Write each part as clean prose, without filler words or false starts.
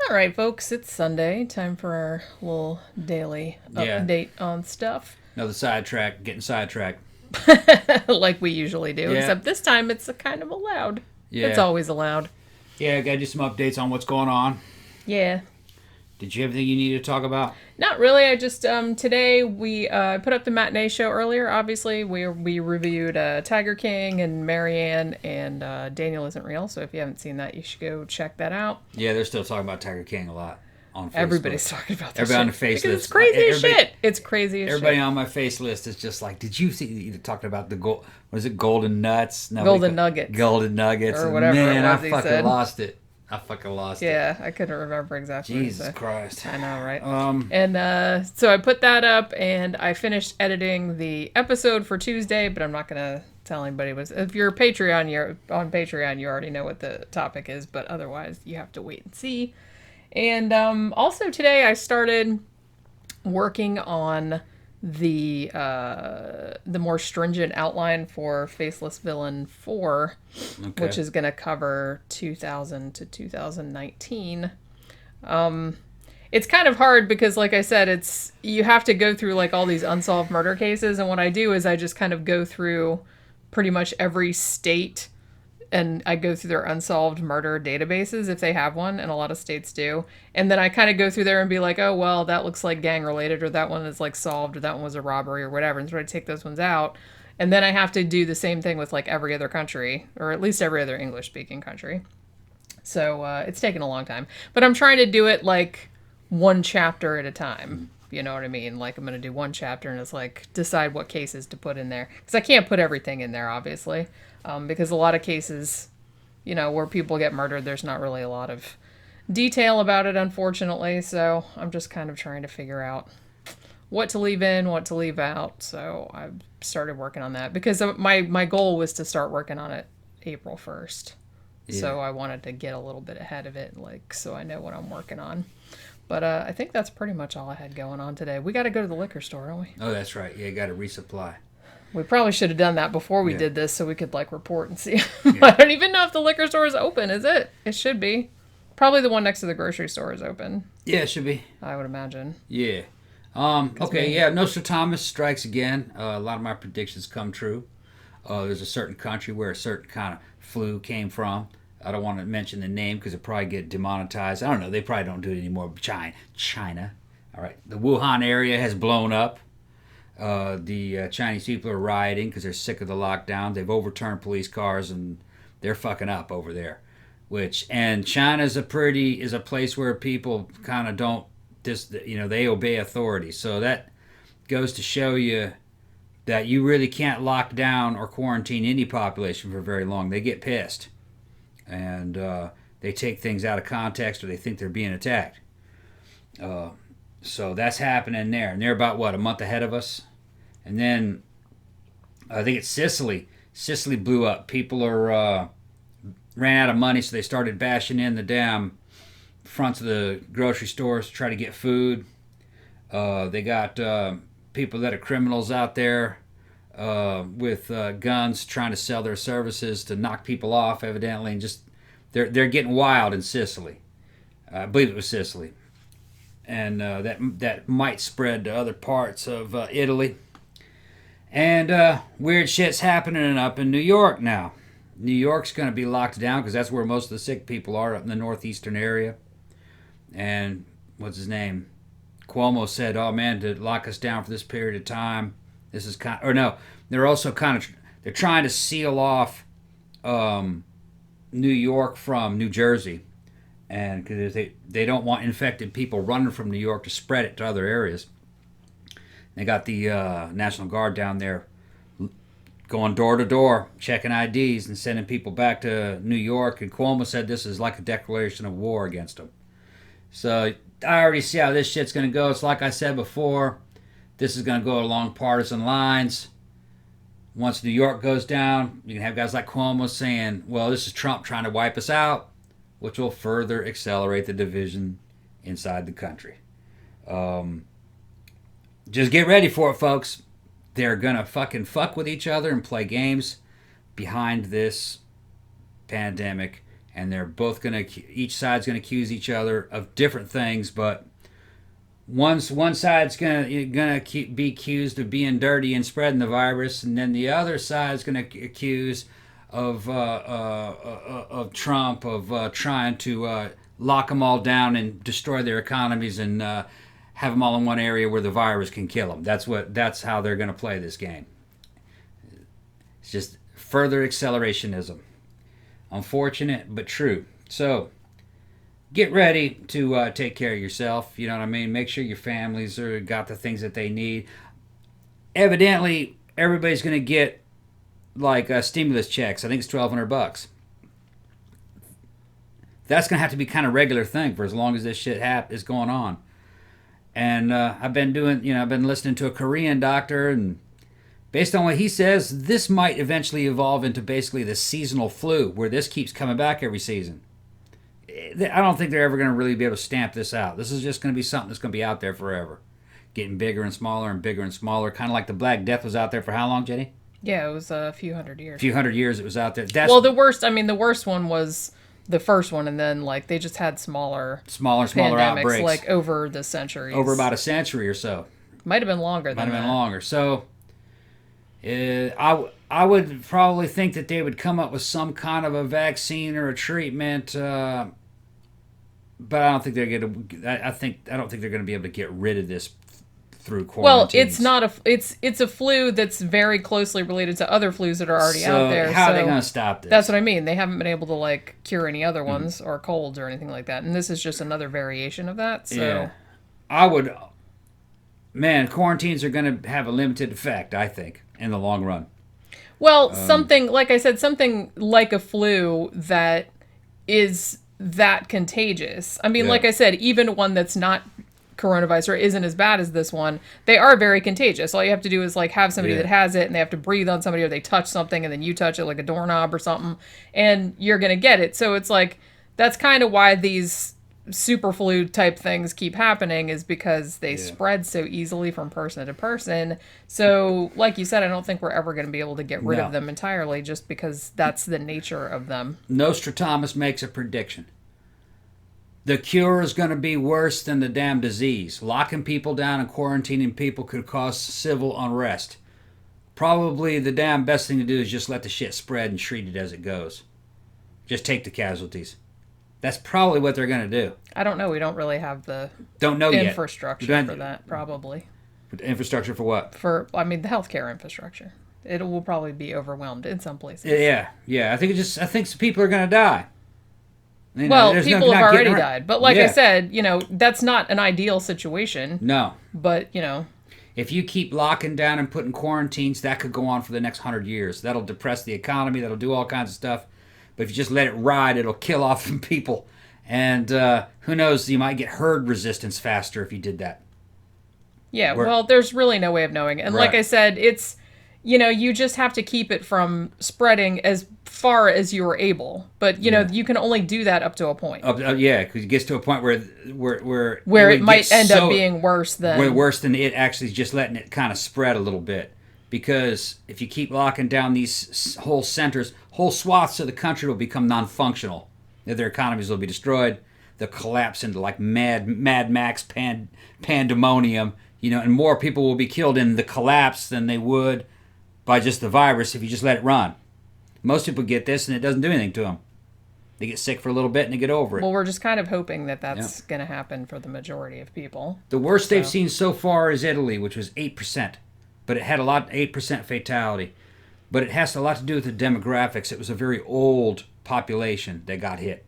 All right, folks, it's Sunday. Time for our little daily update on stuff. Another sidetrack, getting sidetracked. Like we usually do, Yeah. except this time it's a kind of allowed. It's Yeah. always allowed. Yeah, I got to do some updates on what's going on. Yeah. Did you have anything you needed to talk about? Not really. I just today we put up the matinee show earlier. Obviously, we reviewed Tiger King and Marianne and Daniel Isn't Real. So if you haven't seen that, you should go check that out. Yeah, they're still talking about Tiger King a lot on Facebook. Everybody's talking about this. Everybody on the shit. face Because list. it's crazy as shit. It's crazy as Everybody shit. on my face list is just like, did you see? You're talking about the gold. What is it? Golden nuts. Golden nuggets. Golden nuggets. Or whatever Man, it was I he fucking said. lost it. I fucking lost it. Yeah, I couldn't remember exactly. Jesus Christ. I know, right? Um. So I put that up, and I finished editing the episode for Tuesday, but I'm not gonna tell anybody. If you're you're on Patreon, you already know what the topic is, but otherwise, you have to wait and see. And also today, I started working on the more stringent outline for Faceless Villain 4, Okay. which is going to cover 2000 to 2019. It's kind of hard because, like I said, you have to go through like all these unsolved murder cases, and what I do is I just kind of go through pretty much every state, and I go through their unsolved murder databases if they have one, and a lot of states do. And then I kind of go through there and be like, oh, well, that looks like gang related, or that one is like solved, or that one was a robbery, or whatever, and try to take those ones out. And then I have to do the same thing with like every other country, or at least every other English speaking country. So it's taken a long time. But I'm trying to do it like one chapter at a time. You know what I mean? Like I'm going to do one chapter and it's like decide what cases to put in there. Because I can't put everything in there, obviously. Because a lot of cases, where people get murdered, there's not really a lot of detail about it, unfortunately. So I'm just kind of trying to figure out what to leave in, what to leave out. So I've started working on that. Because my goal was to start working on it April 1st. Yeah. So I wanted to get a little bit ahead of it, so I know what I'm working on. But I think that's pretty much all I had going on today. We got to go to the liquor store, don't we? Oh, that's right. Yeah, you got to resupply. We probably should have done that before we did this so we could report and see. I don't even know if the liquor store is open, is it? It should be. Probably the one next to the grocery store is open. Yeah, it should be. I would imagine. Yeah. Okay, Nostradamus strikes again. A lot of my predictions come true. There's a certain country where a certain kind of flu came from. I don't want to mention the name because it'll probably get demonetized. I don't know. They probably don't do it anymore. China. All right. The Wuhan area has blown up. The Chinese people are rioting because they're sick of the lockdown. They've overturned police cars and they're fucking up over there. And China is a place where people kind of don't they obey authority. So that goes to show you that you really can't lock down or quarantine any population for very long. They get pissed. And they take things out of context or they think they're being attacked. So that's happening there. And they're about, a month ahead of us? And then I think it's Sicily. Sicily blew up. People ran out of money, so they started bashing in the damn fronts of the grocery stores to try to get food. They got people that are criminals out there with guns trying to sell their services to knock people off, evidently, and just they're getting wild in Sicily. I believe it was Sicily, and that might spread to other parts of Italy. And weird shit's happening up in New York now. New York's going to be locked down because that's where most of the sick people are, up in the northeastern area. And what's his name? Cuomo said, "Oh man, to lock us down for this period of time." This is they're also they're trying to seal off New York from New Jersey, and because they don't want infected people running from New York to spread it to other areas. They got the National Guard down there going door to door, checking IDs and sending people back to New York, and Cuomo said this is like a declaration of war against them. So I already see how this shit's going to go. It's like I said before, this is going to go along partisan lines. Once New York goes down, you can have guys like Cuomo saying, well, this is Trump trying to wipe us out, which will further accelerate the division inside the country. Just get ready for it, folks. They're going to fucking fuck with each other and play games behind this pandemic. and they're both each side's gonna accuse each other of different things, but one side's gonna be accused of being dirty and spreading the virus, and then the other side's gonna accuse of Trump of trying to lock them all down and destroy their economies and have them all in one area where the virus can kill them. That's how they're gonna play this game. It's just further accelerationism. Unfortunate, but true. So, get ready to take care of yourself. You know what I mean? Make sure your families got the things that they need. Evidently, everybody's going to get like stimulus checks. I think it's $1,200. That's going to have to be kind of regular thing for as long as this shit is going on. And I've been listening to a Korean doctor, and based on what he says, this might eventually evolve into basically the seasonal flu, where this keeps coming back every season. I don't think they're ever going to really be able to stamp this out. This is just going to be something that's going to be out there forever. Getting bigger and smaller, kind of like the Black Death was out there for how long, Jenny? Yeah, it was a few hundred years. A few hundred years it was out there. The worst one was the first one, and then like they just had smaller outbreaks. Like over the centuries. Over about a century or so. Might have been longer than that. Might have been longer. So I would probably think that they would come up with some kind of a vaccine or a treatment, but I don't think they're going to. I don't think they're going to be able to get rid of this through quarantines. Well, it's not it's a flu that's very closely related to other flus that are already out there. How are they going to stop this? That's what I mean. They haven't been able to like cure any other ones or colds or anything like that, and this is just another variation of that. So yeah. I would. Man, quarantines are going to have a limited effect, I think, in the long run. Well, something like I said, something like a flu that is that contagious. I mean, like I said, even one that's not coronavirus or isn't as bad as this one, they are very contagious. All you have to do is like have somebody that has it, and they have to breathe on somebody, or they touch something, and then you touch it like a doorknob or something, and you're going to get it. So it's like, that's kind of why these super flu type things keep happening, is because they spread so easily from person to person. So like you said, I don't think we're ever going to be able to get rid of them entirely, just because that's the nature of them. Nostradamus makes a prediction. The cure is going to be worse than the damn disease. Locking people down and quarantining people could cause civil unrest. Probably the damn best thing to do is just let the shit spread and treat it as it goes. Just take the casualties. That's probably what they're going to do. I don't know. We don't really have the infrastructure for that, probably. Infrastructure for what? The healthcare infrastructure. It will probably be overwhelmed in some places. Yeah. I think some people are going to die. People have already died. But like I said, that's not an ideal situation. No. But, if you keep locking down and putting quarantines, that could go on for the next 100 years. That'll depress the economy. That'll do all kinds of stuff. But if you just let it ride, it'll kill off some people. And who knows, you might get herd resistance faster if you did that. Yeah, well, there's really no way of knowing. And like I said, it's, you just have to keep it from spreading as far as you are able. But, you can only do that up to a point. Because it gets to a point where it might end up being worse than... Worse than it actually just letting it kind of spread a little bit. Because if you keep locking down these whole centers, whole swaths of the country will become non-functional. Their economies will be destroyed. They'll collapse into like Mad Max pandemonium, and more people will be killed in the collapse than they would by just the virus if you just let it run. Most people get this and it doesn't do anything to them. They get sick for a little bit and they get over it. Well, we're just kind of hoping that that's going to happen for the majority of people. The worst they've seen so far is Italy, which was 8%. But it had 8% fatality. But it has a lot to do with the demographics. It was a very old population that got hit.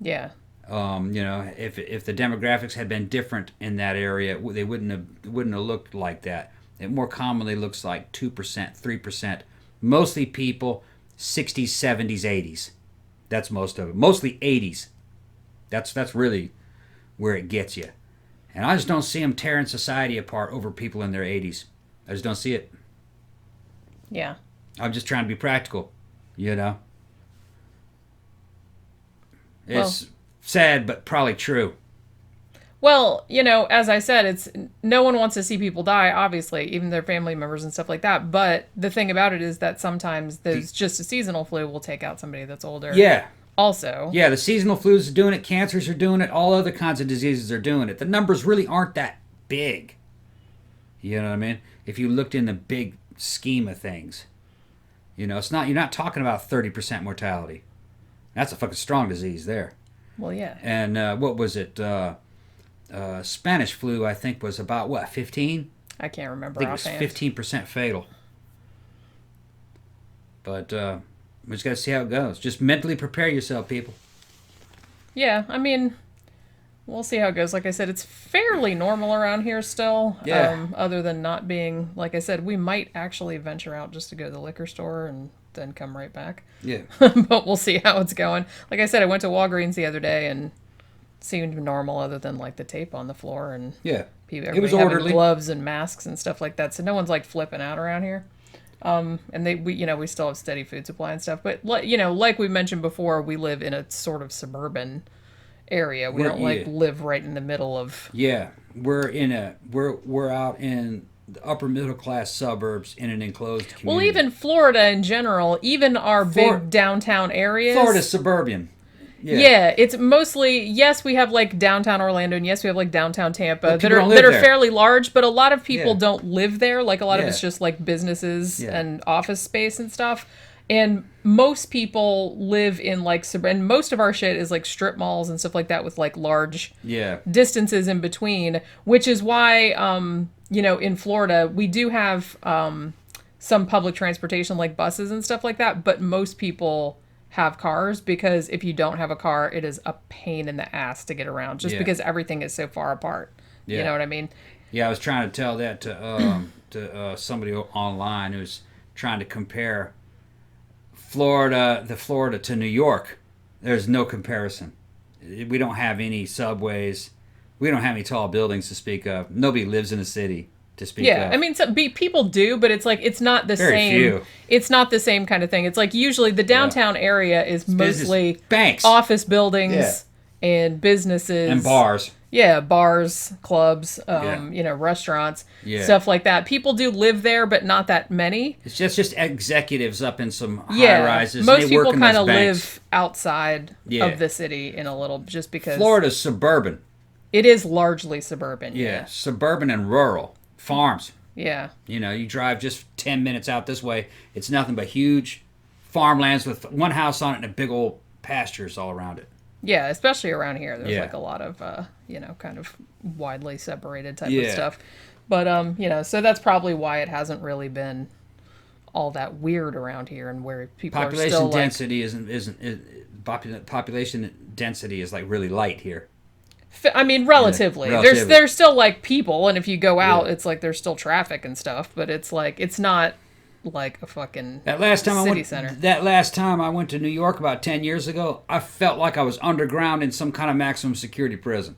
Yeah. If the demographics had been different in that area, they wouldn't have looked like that. It more commonly looks like 2%, 3%. Mostly people 60s, 70s, 80s. That's most of it. Mostly 80s. That's really where it gets you. And I just don't see them tearing society apart over people in their 80s. I just don't see it. Yeah. I'm just trying to be practical, It's sad, but probably true. Well, as I said, no one wants to see people die, obviously, even their family members and stuff like that. But the thing about it is that sometimes just a seasonal flu will take out somebody that's older. Yeah. also. Yeah, the seasonal flus are doing it. Cancers are doing it. All other kinds of diseases are doing it. The numbers really aren't that big. You know what I mean? If you looked in the big scheme of things. You know, it's not. You're not talking about 30% mortality. That's a fucking strong disease there. Well, yeah. And what was it? Spanish flu, I think, was about, what, 15? I can't remember. I think it was 15% fatal. But we just got to see how it goes. Just mentally prepare yourself, people. Yeah, I mean, we'll see how it goes. Like I said, it's fairly normal around here still. Yeah. Other than not being, like I said, we might actually venture out just to go to the liquor store and then come right back. Yeah. But we'll see how it's going. Like I said, I went to Walgreens the other day and seemed normal other than like the tape on the floor and Yeah. Everybody it was having orderly. gloves and masks and stuff like that. So no one's like flipping out around here. And we still have steady food supply and stuff. But like we mentioned before, we live in a sort of suburban area. We don't live right in the middle of. Yeah, we're out in the upper middle class suburbs in an enclosed community. Well, even Florida in general, even our big downtown areas. Florida's suburban. Yeah, it's mostly, yes, we have like downtown Orlando, and yes, we have like downtown Tampa that are there. fairly large, but a lot of people don't live there. Like a lot of Yeah. it's just like businesses and office space and stuff. And most people live in like and most of our shit is like strip malls and stuff like that with like large distances in between, which is why in Florida we do have some public transportation like buses and stuff like that, but most people have cars, because if you don't have a car, it is a pain in the ass to get around, just because everything is so far apart. Yeah. You know what I mean? Yeah, I was trying to tell that to somebody online who's trying to compare Florida to New York. There's no comparison. We don't have any subways. We don't have any tall buildings to speak of. Nobody lives in a city to speak of. Yeah, I mean, people do, but it's like it's not the Very same. few. It's not the same kind of thing. It's like usually the downtown area is mostly banks, office buildings, and businesses and bars. Yeah, bars, clubs, restaurants, stuff like that. People do live there, but not that many. It's just executives up in some high rises. Most people kind of live outside of the city in a little, just because Florida's suburban. It is largely suburban. Yeah, suburban and rural farms. Yeah. You drive just 10 minutes out this way. It's nothing but huge farmlands with one house on it and a big old pastures all around it. Yeah, especially around here. There's like a lot of, kind of widely separated type of stuff. But, so that's probably why it hasn't really been all that weird around here, and where people are still population density is like really light here. I mean, relatively. There's still like people, and if you go out, it's like there's still traffic and stuff, but it's like, it's not like a fucking city center. That last time I went to New York about 10 years ago, I felt like I was underground in some kind of maximum security prison.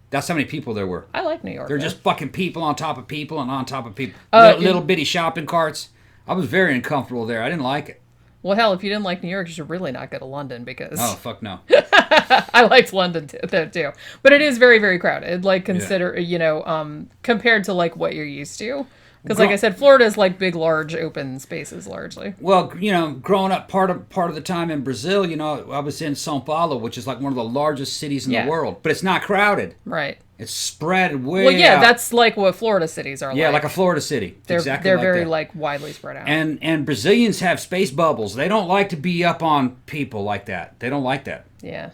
That's how many people there were. I like New York. They're just fucking people on top of people and on top of people. Little bitty shopping carts. I was very uncomfortable there. I didn't like it. Well, hell, if you didn't like New York, you should really not go to London, because... Oh, fuck no. I liked London too. But it is very, very crowded. Like, compared to, like, what you're used to. Because, like I said, Florida is like big, large, open spaces, largely. Well, growing up part of the time in Brazil, I was in São Paulo, which is like one of the largest cities in the world. But it's not crowded. Right. It's spread way out. Out. That's like what Florida cities are like. Yeah, like a Florida city. They're exactly very that. like widely spread out. And Brazilians have space bubbles. They don't like to be up on people like that. They don't like that. Yeah.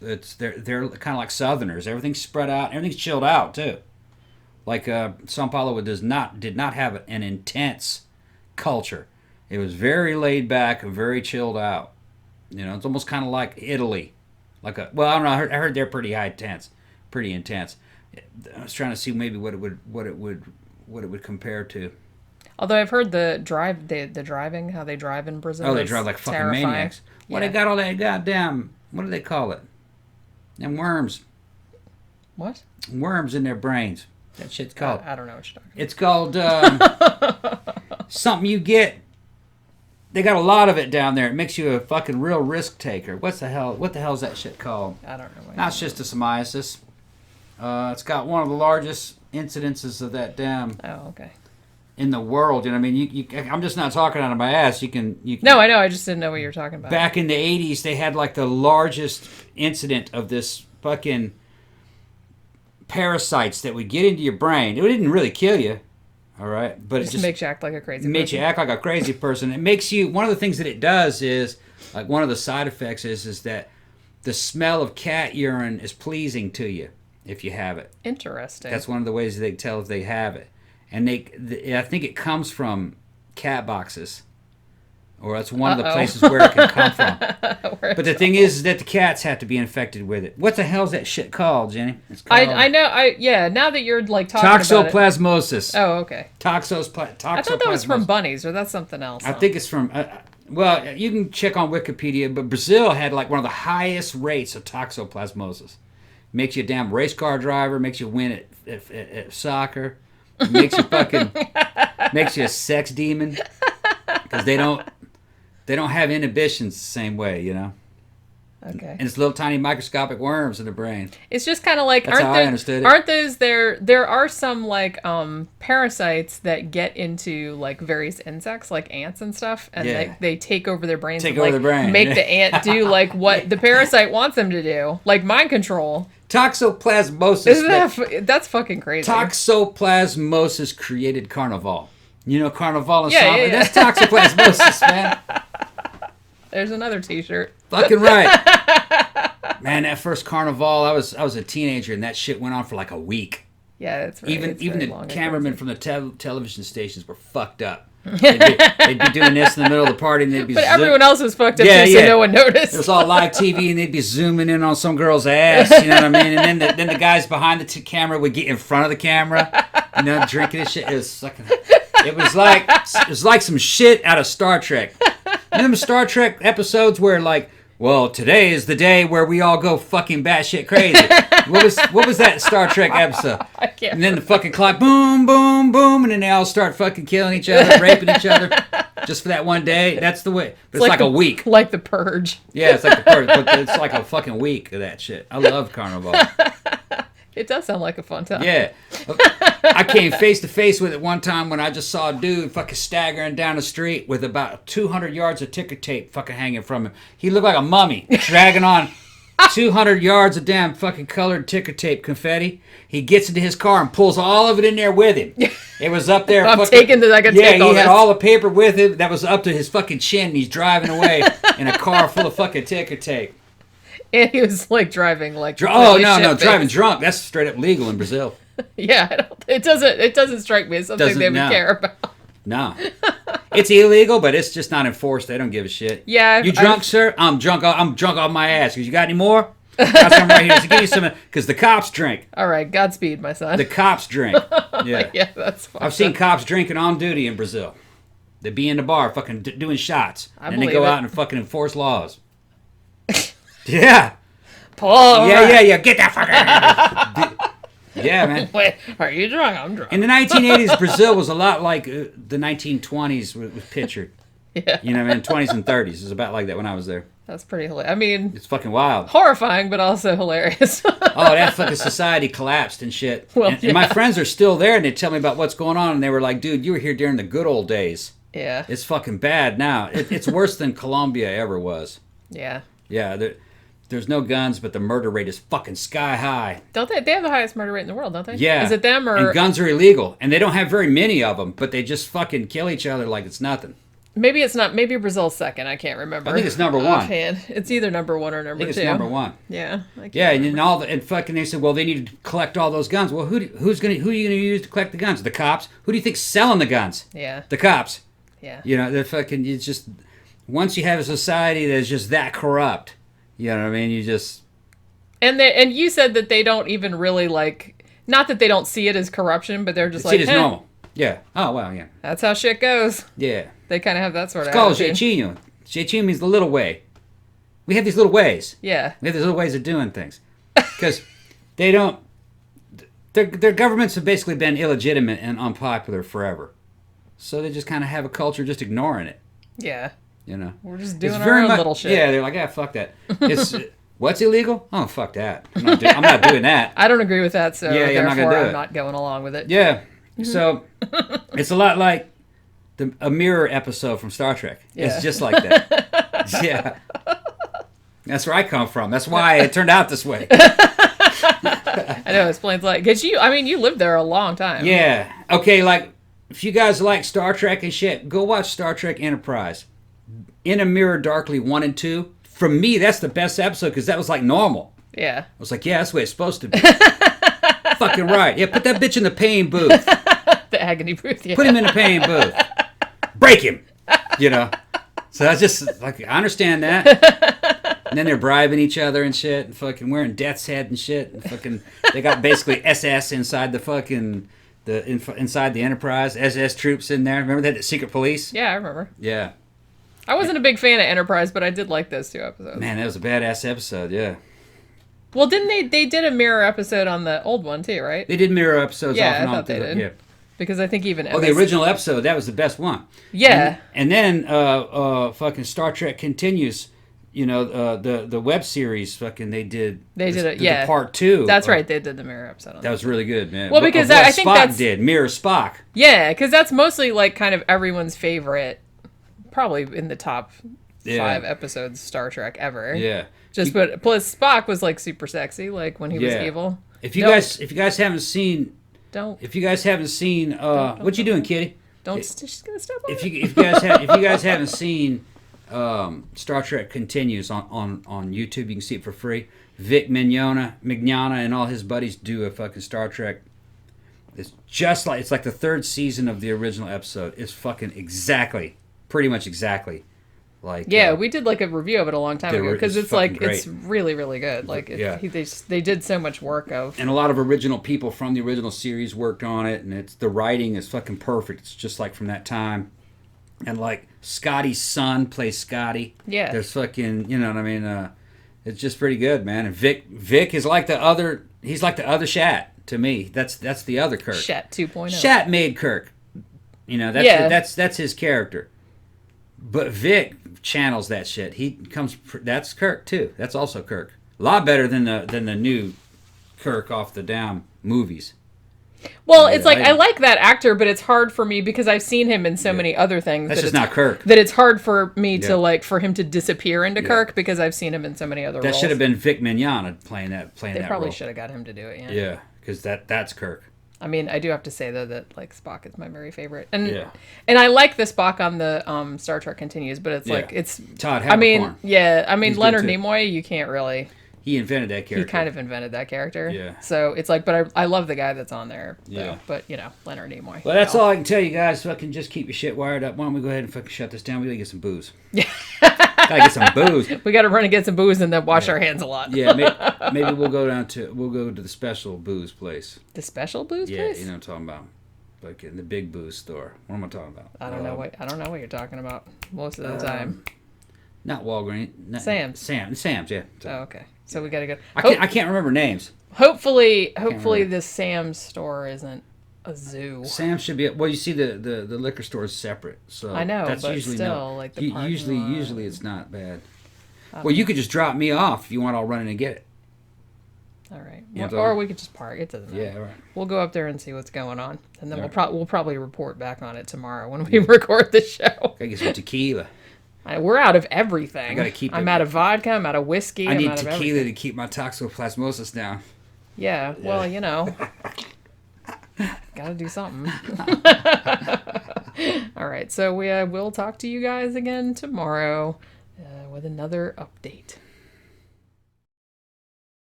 They're kind of like Southerners. Everything's spread out. Everything's chilled out too. Like São Paulo did not have an intense culture. It was very laid back and very chilled out. It's almost kind of like Italy. I don't know. I heard they're pretty intense. I was trying to see maybe what it would compare to. Although I've heard the driving, how they drive in Brazil. Oh, they drive like fucking maniacs. Well, they got all that goddamn, what do they call it? Them worms. What? Worms in their brains. That shit's called. I don't know what you're talking about. It's called something you get. They got a lot of it down there. It makes you a fucking real risk taker. What the hell's that shit called? I don't know. Not schistosomiasis. It's got one of the largest incidences of that damn. Oh, okay. in the world. You know what I mean? I'm just not talking out of my ass. You can. No, I know. I just didn't know what you were talking about. Back in the 80s, they had like the largest incident of this fucking parasites that would get into your brain. It didn't really kill you, all right? But it just makes you act like a crazy person. Makes you act like a crazy person. It makes you, one of the things that it does is, like one of the side effects is that the smell of cat urine is pleasing to you if you have it. Interesting. That's one of the ways they tell if they have it. And I think it comes from cat boxes. Or that's one of the places where it can come from. But the thing is that the cats have to be infected with it. What the hell's that shit called, Jenny? It's called I know. Now that you're like talking about it. Toxoplasmosis. Oh, okay. I thought that was from bunnies, or that's something else. I think it's from... well, you can check on Wikipedia, but Brazil had like one of the highest rates of toxoplasmosis. Makes you a damn race car driver, makes you win at soccer, makes you makes you a sex demon, because they don't have inhibitions the same way, you know. Okay. And it's little tiny microscopic worms in the brain. It's just kind of like That's how I understood it. Aren't those there are some like parasites that get into like various insects like ants and stuff, and they take over their brains. Take over the brain. Make the ant do like what the parasite wants them to do, like mind control. Toxoplasmosis. That's fucking crazy. Toxoplasmosis created Carnival. You know Carnival and yeah. That's toxoplasmosis, man. There's another T-shirt. Fucking right. Man, that first Carnival, I was a teenager, and that shit went on for like a week. Yeah, that's right. Even the cameramen from the television stations were fucked up. They'd be doing this in the middle of the party, and they'd be. But everyone else was fucked up too, so no one noticed. It was all live TV, and they'd be zooming in on some girl's ass. You know what I mean? And then the guys behind the camera would get in front of the camera, you know, drinking this shit. It was like some shit out of Star Trek. You know them Star Trek episodes where like, well, today is the day where we all go fucking batshit crazy. What was that Star Trek episode? I can't. And then the fucking clock, boom, boom, boom, and then they all start fucking killing each other, raping each other, just for that one day. That's the way. But it's like a week. Like the Purge. Yeah, it's like the Purge, but it's like a fucking week of that shit. I love Carnival. It does sound like a fun time. Yeah. I came face to face with it one time when I just saw a dude fucking staggering down the street with about 200 yards of ticker tape fucking hanging from him. He looked like a mummy dragging on 200 yards of damn fucking colored ticker tape confetti. He gets into his car and pulls all of it in there with him. It was up there. I'm taking this. I can take all he this. had all the paper with him that was up to his fucking chin. And he's driving away in a car full of fucking ticker tape. And he was like driving like driving drunk. That's straight up legal in Brazil. Yeah, it doesn't strike me as something they would care about. No, it's illegal, but it's just not enforced. They don't give a shit. Yeah, you drunk, sir? I'm drunk. I'm drunk off my ass. You got any more? Got some right here. So give you some, because the cops drink. All right, Godspeed, my son. The cops drink. Yeah, yeah, that's fine. I've seen cops drinking on duty in Brazil. They be in the bar, fucking doing shots, and they go out and fucking enforce laws. Yeah. Paul. Yeah. Get that fucker. Yeah, man. Wait, are you drunk? I'm drunk. In the 1980s, Brazil was a lot like the 1920s was pictured. Yeah. You know, in 20s and 30s. It was about like that when I was there. That's pretty hilarious. I mean, it's fucking wild. Horrifying, but also hilarious. Oh, that fucking society collapsed and shit. Well, and my friends are still there, and they tell me about what's going on, and they were like, dude, you were here during the good old days. Yeah. It's fucking bad now. It's worse than Colombia ever was. Yeah. Yeah, there's no guns, but the murder rate is fucking sky high. Don't they? They have the highest murder rate in the world, don't they? Yeah. Is it them or? And guns are illegal, and they don't have very many of them, but they just fucking kill each other like it's nothing. Maybe it's not. Maybe Brazil's second. I can't remember. I think it's number one. Offhand. It's either number one or number two. I think it's number one. Yeah. Yeah, and fucking they said, well, they need to collect all those guns. Well, who are you gonna use to collect the guns? The cops. Who do you think's selling the guns? Yeah. The cops. Yeah. You know, they're fucking. You just once you have a society that's just that corrupt, you know what I mean? You just. And you said that they don't even really like, not that they don't see it as corruption, but they're just like, see it as normal. Yeah. Oh, wow, yeah. That's how shit goes. Yeah. They kind of have that sort of attitude. It's called jeitinho. Jeitinho means the little way. We have these little ways. Yeah. We have these little ways of doing things. Because they don't, their governments have basically been illegitimate and unpopular forever. So they just kind of have a culture just ignoring it. Yeah. You know? We're just doing our own little shit. Yeah, they're like, fuck that. It's... What's illegal? Oh, fuck that. I'm not doing that. I don't agree with that, so I'm not going to do it. I'm not going along with it. Yeah. So it's a lot like a mirror episode from Star Trek. Yeah. It's just like that. Yeah. That's where I come from. That's why it turned out this way. I know, it explains like, because you lived there a long time. Yeah. Okay, like, if you guys like Star Trek and shit, go watch Star Trek Enterprise. In a Mirror Darkly 1 and 2. For me, that's the best episode because that was like normal. Yeah. I was like, yeah, that's the way it's supposed to be. Fucking right. Yeah, put that bitch in the pain booth. The agony booth, yeah. Put him in the pain booth. Break him. You know? So that's just, like, I understand that. And then they're bribing each other and shit, and fucking wearing death's head and shit. And fucking, they got basically SS inside the fucking, inside the Enterprise. SS troops in there. Remember that secret police? Yeah, I remember. Yeah. I wasn't a big fan of Enterprise, but I did like those 2 episodes. Man, that was a badass episode, yeah. Well, didn't they did a mirror episode on the old one too, right? They did mirror episodes off and I on. thought they did. Yeah. Because I think even the original episode, that was the best one. Yeah. And then fucking Star Trek Continues, you know, the web series, fucking they did the part 2. That's right, they did the mirror episode on that. Was really good, man. Well, because I think Spock that's did Mirror Spock. Yeah, because that's mostly like kind of everyone's favorite, probably in the top 5 episodes Star Trek ever. Yeah. But plus Spock was like super sexy, like when he was evil. If you guys haven't seen, what you doing, kitty? She's gonna step on if you guys haven't seen Star Trek Continues on YouTube, you can see it for free. Vic Mignogna and all his buddies do a fucking Star Trek. It's like the 3rd season of the original episode. It's fucking pretty much exactly. Like, we did like a review of it a long time ago because it's like great. It's really, really good. Like they did so much work and a lot of original people from the original series worked on it, and the writing is fucking perfect. It's just like from that time, and like Scotty's son plays Scotty. Yeah, there's fucking, you know what I mean. It's just pretty good, man. And Vic is like the other. He's like the other Shat to me. That's the other Kirk. Shat 2.0. Shat made Kirk. You know that's his character. But Vic channels that shit. That's Kirk too. That's also Kirk. A lot better than the new Kirk off the down movies. Well, it's like I like that actor, but it's hard for me because I've seen him in so many other things. That's just not Kirk. That it's hard for me to like for him to disappear into Kirk because I've seen him in so many other roles. That should have been Vic Mignogna playing that role. They probably should have got him to do it. Yeah, because that's Kirk. I mean, I do have to say though that like Spock is my very favorite, and I like the Spock on the Star Trek Continues, but it's like it's Todd. I mean, Leonard Nimoy, you can't really. He invented that character. He kind of invented that character. Yeah. So it's like, but I love the guy that's on there. Yeah. But Leonard Nimoy. Well, that's all I can tell you guys. Fucking just keep your shit wired up. Why don't we go ahead and fucking shut this down? We gotta get some booze. Yeah. Gotta get some booze. We gotta run and get some booze and then wash our hands a lot. Yeah. Maybe we'll go to the special booze place. The special booze place? Yeah, you know what I'm talking about. Like in the big booze store. What am I talking about? I don't know what you're talking about most of the time. Not Walgreens. Sam's. Sam's, yeah. Oh, okay. So we gotta go. I can't remember names. Hopefully the Sam's store isn't a zoo. Sam's should be. Well, you see the liquor store is separate, so I know, that's but usually still, like the usually it's not bad. Well, you could just drop me off if you want. I'll run in and get it. All right, or we could just park. It doesn't matter. Yeah, right. We'll go up there and see what's going on, and then we'll probably report back on it tomorrow when we record the show. Gotta get some tequila. We're out of everything. I gotta keep I'm out of vodka. I'm out of whiskey. I need tequila to keep my toxoplasmosis down. Yeah, well, gotta do something. All right, so we will talk to you guys again tomorrow with another update.